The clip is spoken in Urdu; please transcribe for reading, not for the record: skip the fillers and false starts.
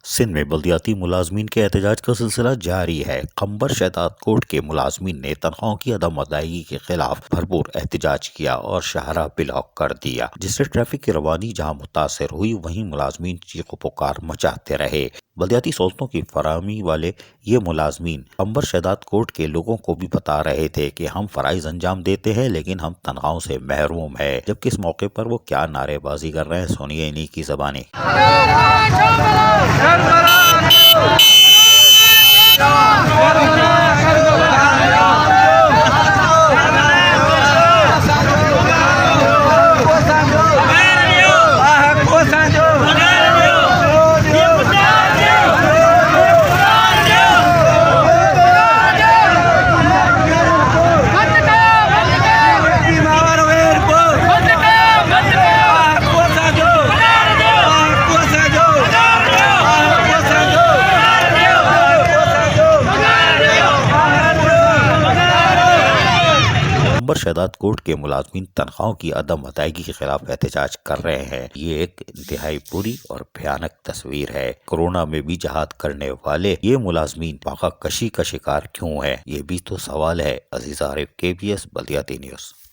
سندھ میں بلدیاتی ملازمین کے احتجاج کا سلسلہ جاری ہے۔ قمبر شہداد کوٹ کے ملازمین نے تنخواہوں کی عدم ادائیگی کے خلاف بھرپور احتجاج کیا اور شاہراہ بلاک کر دیا، جس سے ٹریفک کی روانی جہاں متاثر ہوئی، وہیں ملازمین چیخ و پکار مچاتے رہے۔ بلدیاتی سہولتوں کی فراہمی والے یہ ملازمین قمبر شہداد کوٹ کے لوگوں کو بھی بتا رہے تھے کہ ہم فرائض انجام دیتے ہیں لیکن ہم تنخواہوں سے محروم ہیں، جبکہ اس موقع پر وہ کیا نعرے بازی کر رہے ہیں، سنیے انہی کی زبانیں۔ قمبر شہداد کوٹ کے ملازمین تنخواہوں کی عدم ادائیگی کے خلاف احتجاج کر رہے ہیں۔ یہ ایک انتہائی بری اور بھیانک تصویر ہے۔ کورونا میں بھی جہاد کرنے والے یہ ملازمین فاقہ کشی کا شکار کیوں ہیں؟ یہ بھی تو سوال ہے۔ عزیز عارف، KBS بلدیاتی نیوز۔